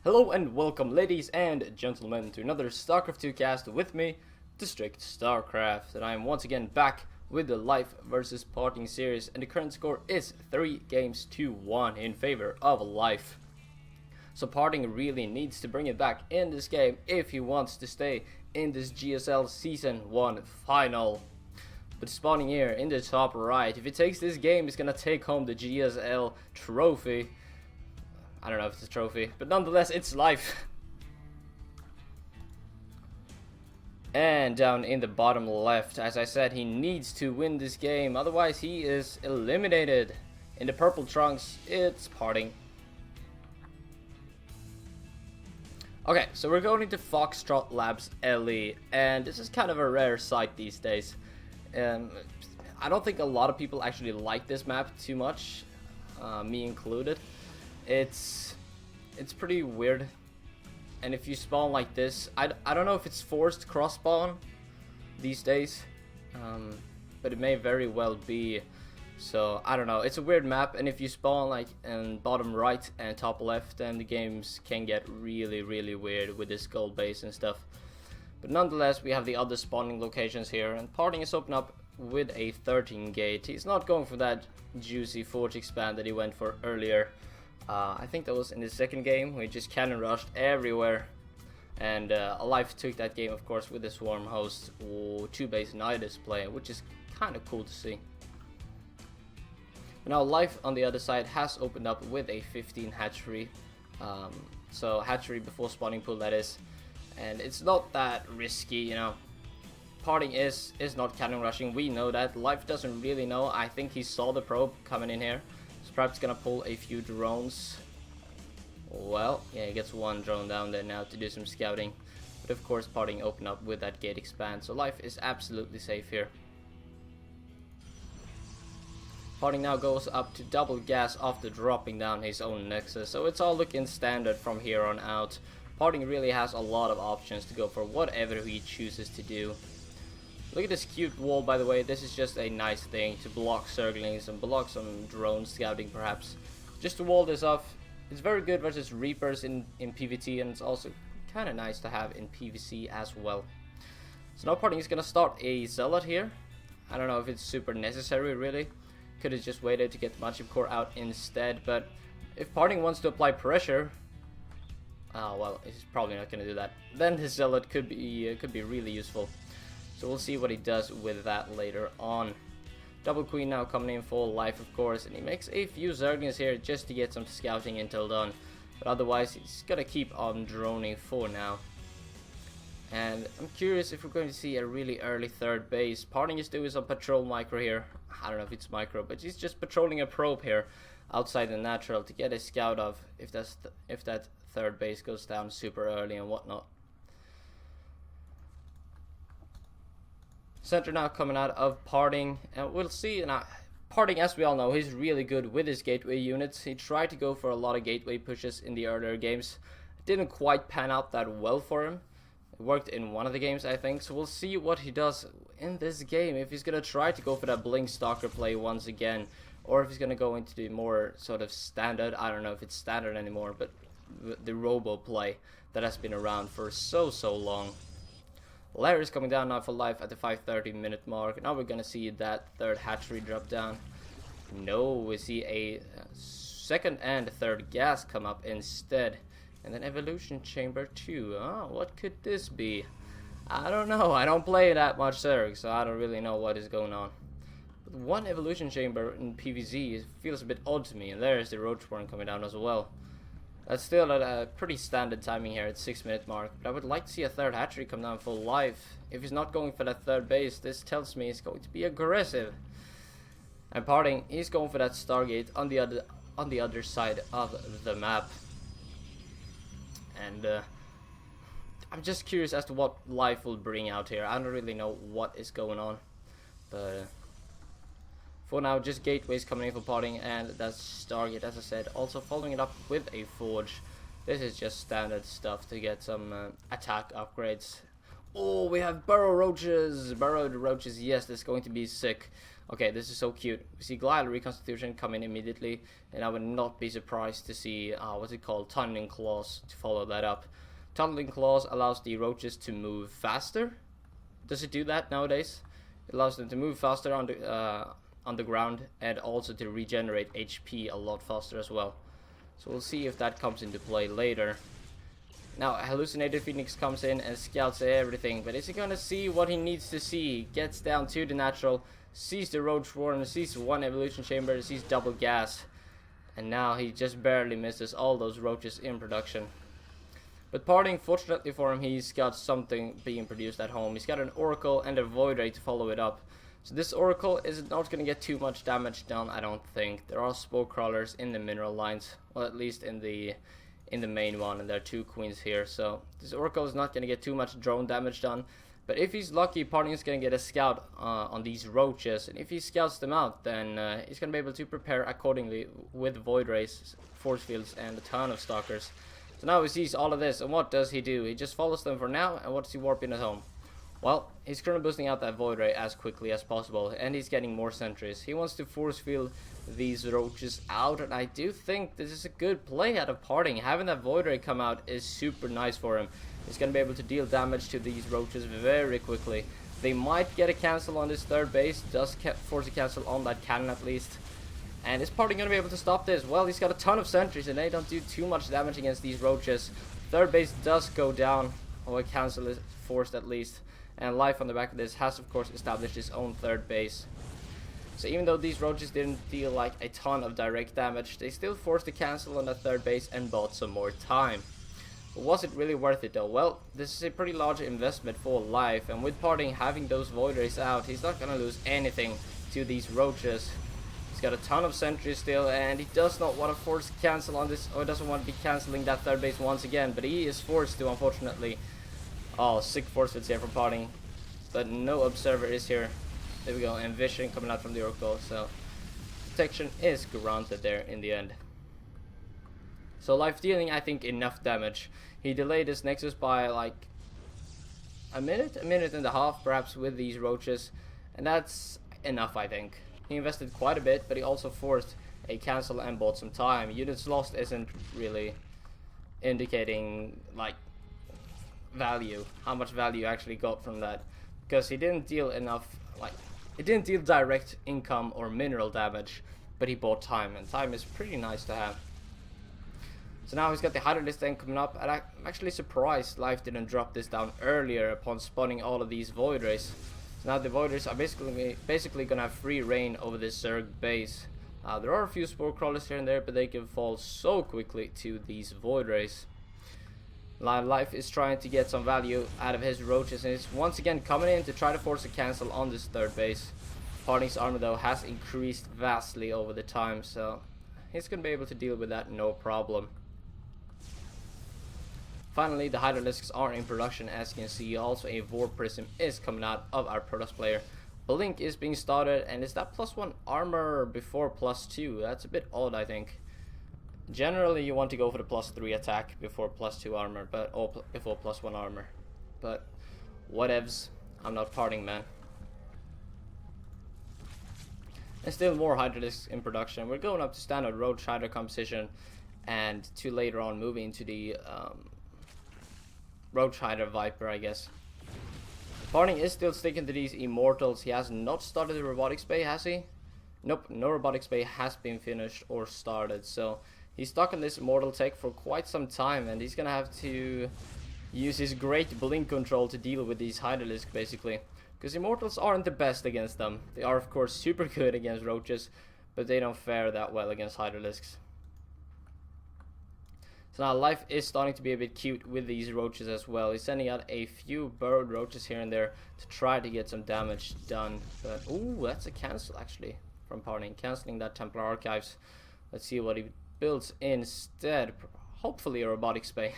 Hello and welcome, ladies and gentlemen, to another StarCraft 2 cast with me, District StarCraft. And I am once again back with the Life versus Parting series, and the current score is 3 games to 1 in favor of Life. So Parting really needs to bring it back in this game if he wants to stay in this GSL Season 1 final. But spawning here in the top right, if he takes this game, he's gonna take home the GSL trophy. I don't know if it's a trophy, but nonetheless, it's Life. And down in the bottom left, as I said, he needs to win this game, otherwise he is eliminated. In the purple trunks, it's Parting. Okay, so we're going into Foxtrot Labs LE, and this is kind of a rare sight these days. I don't think a lot of people actually like this map too much, me included. It's pretty weird, and if you spawn like this, I don't know if it's forced cross spawn these days, but it may very well be. So I don't know, it's a weird map, and if you spawn like in bottom right and top left, then the games can get really weird with this gold base and stuff. But nonetheless, we have the other spawning locations here, and Parting is open up with a 13 gate. He's not going for that juicy forge expand that he went for earlier. I think that was in the second game. We just cannon rushed everywhere, and Life took that game, of course, with the Swarm Host 2 base Nidus play, which is kind of cool to see. But now Life on the other side has opened up with a 15 hatchery, so hatchery before spawning pool, that is, and it's not that risky, you know. Parting is not cannon rushing. We know that. Life doesn't really know. I think he saw the probe coming in here. Perhaps gonna pull a few drones. Well, yeah, he gets one drone down there now to do some scouting. But of course, Parting open up with that gate expand, so Life is absolutely safe here. Parting now goes up to double gas after dropping down his own Nexus, so it's all looking standard from here on out. Parting really has a lot of options to go for whatever he chooses to do. Look at this cute wall, by the way. This is just a nice thing to block circlings and block some drone scouting, perhaps. Just to wall this off. It's very good versus Reapers in PvT, and it's also kind of nice to have in PvC as well. So now Parting is going to start a Zealot here. I don't know if it's super necessary, really. Could have just waited to get the Magic Core out instead, but if Parting wants to apply pressure, well, he's probably not going to do that. Then his Zealot could be really useful. So we'll see what he does with that later on. Double Queen now coming in for Life, of course, and he makes a few Zerglings here just to get some scouting intel done. But otherwise, he's gonna keep on droning for now. And I'm curious if we're going to see a really early third base. Parting is doing some patrol micro here. I don't know if it's micro, but he's just patrolling a probe here outside the natural to get a scout of if that third base goes down super early and whatnot. Center now coming out of Parting, and we'll see. Now, Parting, as we all know, he's really good with his gateway units. He tried to go for a lot of gateway pushes in the earlier games. It didn't quite pan out that well for him. It worked in one of the games, I think, so we'll see what he does in this game. If he's going to try to go for that Blink Stalker play once again, or if he's going to go into the more sort of standard, I don't know if it's standard anymore, but the Robo play that has been around for so long. Larry's coming down now for Life at the 5:30 minute mark. Now we're gonna see that third hatchery drop down. No, we see a second and third gas come up instead. And then Evolution Chamber 2. Oh, what could this be? I don't know. I don't play that much Zerg, so I don't really know what is going on. But one Evolution Chamber in PvZ feels a bit odd to me. And there's the Roachborn coming down as well. That's still at a pretty standard timing here at 6 minute mark, but I would like to see a third hatchery come down for Life. If he's not going for that third base, this tells me he's going to be aggressive. And Parting, he's going for that Stargate on the other side of the map. And I'm just curious as to what Life will bring out here. I don't really know what is going on, but for now, just gateways coming in for Parting, and that's Stargate, as I said. Also following it up with a Forge. This is just standard stuff to get some attack upgrades. Oh, we have Burrowed Roaches, yes, this is going to be sick. Okay, this is so cute. We see Glial Reconstitution come in immediately, and I would not be surprised to see, what's it called, Tunneling Claws to follow that up. Tunneling Claws allows the roaches to move faster. Does it do that nowadays? It allows them to move faster on the ground, and also to regenerate HP a lot faster as well. So we'll see if that comes into play later. Now, Hallucinated Phoenix comes in and scouts everything, but is he gonna see what he needs to see? Gets down to the natural, sees the Roach Warren, sees one evolution chamber, sees double gas, and now he just barely misses all those roaches in production. But Parting, fortunately for him, he's got something being produced at home. He's got an Oracle and a Void Ray to follow it up. So this Oracle is not going to get too much damage done, I don't think. There are Spore Crawlers in the mineral lines, well, at least in the main one, and there are 2 queens here. So this Oracle is not going to get too much drone damage done. But if he's lucky, Parting is going to get a scout on these roaches, and if he scouts them out, then he's going to be able to prepare accordingly with Void Rays, Force Fields, and a ton of Stalkers. So now he sees all of this, and what does he do? He just follows them for now, and what does he warp in at home? Well, he's currently boosting out that Void Ray as quickly as possible, and he's getting more sentries. He wants to force field these roaches out, and I do think this is a good play out of Parting. Having that Void Ray come out is super nice for him. He's going to be able to deal damage to these roaches very quickly. They might get a cancel on this third base, does force a cancel on that cannon at least. And is Parting going to be able to stop this? Well, he's got a ton of sentries, and they don't do too much damage against these roaches. Third base does go down, or a cancel is forced at least. And Life on the back of this has, of course, established his own third base. So even though these roaches didn't deal like a ton of direct damage, they still forced a cancel on that third base and bought some more time. But was it really worth it though? Well, this is a pretty large investment for Life, and with Parting having those Void Rays out, he's not going to lose anything to these roaches. He's got a ton of sentries still, and he does not want to force cancel on this, or doesn't want to be cancelling that third base once again, but he is forced to, unfortunately. Oh, sick force fields here from Parting, but no observer is here. There we go, and vision coming out from the Oracle, so protection is granted there in the end. So Life dealing, I think, enough damage. He delayed his Nexus by like a minute and a half perhaps with these roaches, and that's enough, I think. He invested quite a bit, but he also forced a cancel and bought some time. Units lost isn't really indicating like value, how much value you actually got from that, because he didn't deal enough, like, it didn't deal direct income or mineral damage, but he bought time, and time is pretty nice to have. So now he's got the Hydralisk thing coming up, and I'm actually surprised Life didn't drop this down earlier upon spawning all of these Void Rays. So now the Void Rays are basically gonna have free reign over this Zerg base. There are a few Spore Crawlers here and there, but they can fall so quickly to these Void Rays. Life is trying to get some value out of his roaches, and is once again coming in to try to force a cancel on this third base. Parting's armor though has increased vastly over the time, so he's going to be able to deal with that no problem. Finally, the Hydralisks are in production, as you can see. Also a Vorp Prism is coming out of our Protoss player. Blink is being started, and is that +1 armor before +2? That's a bit odd, I think. Generally, you want to go for the +3 attack before +2 armor, but before +1 armor. But whatevs, I'm not Parting, man. And still more Hydralisks in production. We're going up to standard Roach Hydra composition, and to later on moving into the Roach Hydra Viper, I guess. Parting is still sticking to these Immortals. He has not started the Robotics Bay, has he? Nope, no Robotics Bay has been finished or started, so he's stuck on this Immortal tech for quite some time, and he's gonna have to use his great blink control to deal with these Hydralisk, basically. Because Immortals aren't the best against them. They are, of course, super good against Roaches, but they don't fare that well against Hydralisks. So now Life is starting to be a bit cute with these Roaches as well. He's sending out a few burrowed Roaches here and there to try to get some damage done. But, ooh, that's a cancel, actually, from Parting. Cancelling that Templar Archives. Let's see what he builds instead. Hopefully a Robotics Bay.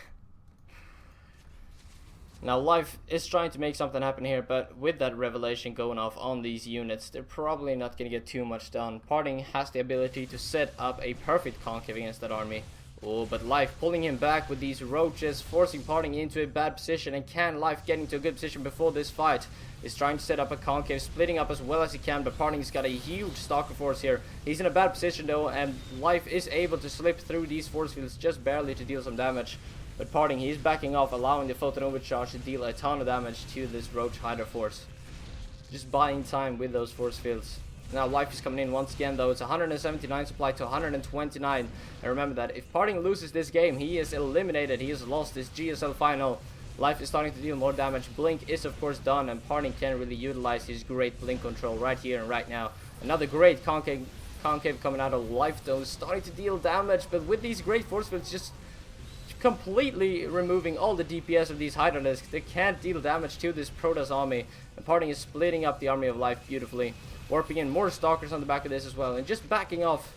Now Life is trying to make something happen here, but with that revelation going off on these units, they're probably not going to get too much done. Parting has the ability to set up a perfect concave against that army. Oh, but Life pulling him back with these roaches, forcing Parting into a bad position. And can Life get into a good position before this fight? Is trying to set up a concave, splitting up as well as he can, but Parting's got a huge stalker force here. He's in a bad position though, and Life is able to slip through these force fields just barely to deal some damage. But Parting, he's backing off, allowing the photon overcharge to deal a ton of damage to this Roach Hydra force. Just buying time with those force fields. Now Life is coming in once again though. It's 179 supply to 129. And remember that if Parting loses this game, he is eliminated. He has lost this GSL final. Life is starting to deal more damage. Blink is of course done, and Parting can really utilize his great blink control right here and right now. Another great concave coming out of Life though, starting to deal damage, but with these great force fields just completely removing all the DPS of these Hydralisks. They can't deal damage to this Protoss army, and Parting is splitting up the army of Life beautifully, warping in more stalkers on the back of this as well, and just backing off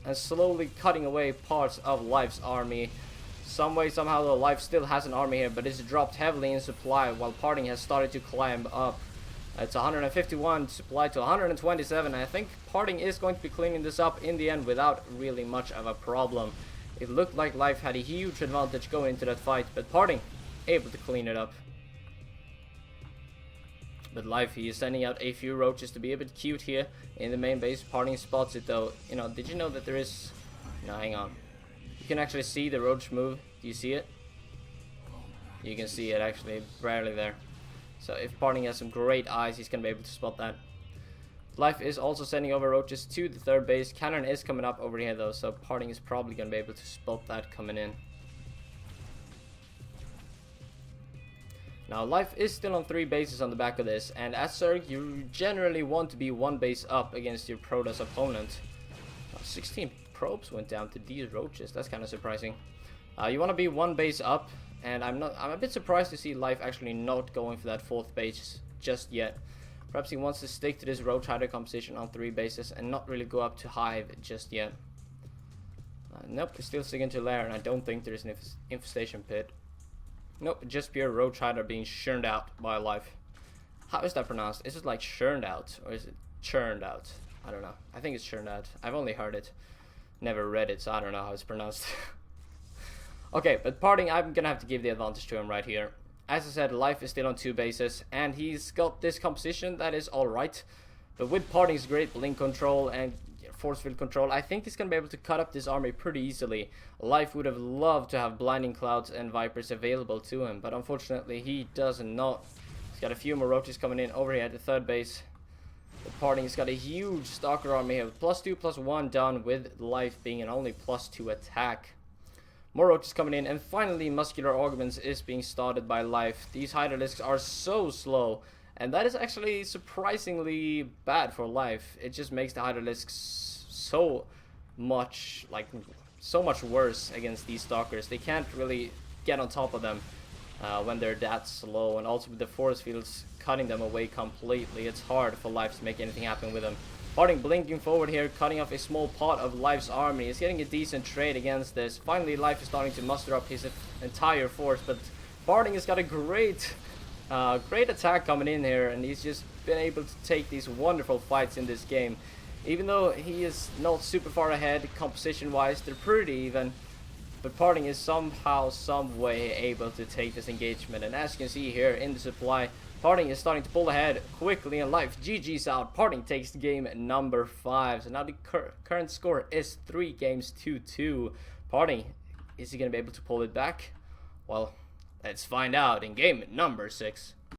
and slowly cutting away parts of Life's army. Some way, somehow, though, Life still has an army here, but it's dropped heavily in supply, while Parting has started to climb up. It's 151 supply to 127. I think Parting is going to be cleaning this up in the end without really much of a problem. It looked like Life had a huge advantage going into that fight, but Parting able to clean it up. But Life, he is sending out a few roaches to be a bit cute here in the main base. Parting spots it though. You know, did you know that there is... No, hang on. You can actually see the roach move. Do you see it? You can see it actually barely there. So if Parting has some great eyes, he's going to be able to spot that. Life is also sending over roaches to the third base. Cannon is coming up over here though, so Parting is probably going to be able to spot that coming in. Now Life is still on 3 bases on the back of this, and as Zerg you generally want to be 1 base up against your Protoss opponent. 16 probes went down to these roaches, that's kind of surprising. You want to be 1 base up, and I'm a bit surprised to see Life actually not going for that 4th base just yet. Perhaps he wants to stick to this Roach Hydra composition on 3 bases and not really go up to Hive just yet. Nope, he's still sticking to Lair, and I don't think there's an infestation pit. Nope, just pure Roach Hydra being churned out by Life. How is that pronounced? Is it like churned out, or is it churned out? I don't know. I think it's churned out. I've only heard it, never read it, so I don't know how it's pronounced. Okay, but Parting, I'm gonna have to give the advantage to him right here. As I said, Life is still on 2 bases, and he's got this composition that is alright. But with Parting's great blink control and force field control, I think he's going to be able to cut up this army pretty easily. Life would have loved to have Blinding Clouds and Vipers available to him, but unfortunately he does not. He's got a few more roaches coming in over here at the 3rd base. But Parting's got a huge Stalker army here, +2/+1 done, with Life being an only +2 attack. More roaches coming in, and finally Muscular Augments is being started by Life. These Hydralisks are so slow, and that is actually surprisingly bad for Life. It just makes the Hydralisks so much worse against these Stalkers. They can't really get on top of them when they're that slow, and also with the force fields cutting them away completely, it's hard for Life to make anything happen with them. Parting blinking forward here, cutting off a small part of Life's army. He's getting a decent trade against this. Finally, Life is starting to muster up his entire force, but Parting has got a great attack coming in here, and he's just been able to take these wonderful fights in this game. Even though he is not super far ahead composition-wise, they're pretty even. But Parting is somehow, some way able to take this engagement, and as you can see here in the supply, Parting is starting to pull ahead quickly, and Life GG's out. Parting takes game number 5. So now the current score is 3 games to 2. Parting, is he going to be able to pull it back? Well, let's find out in game number 6.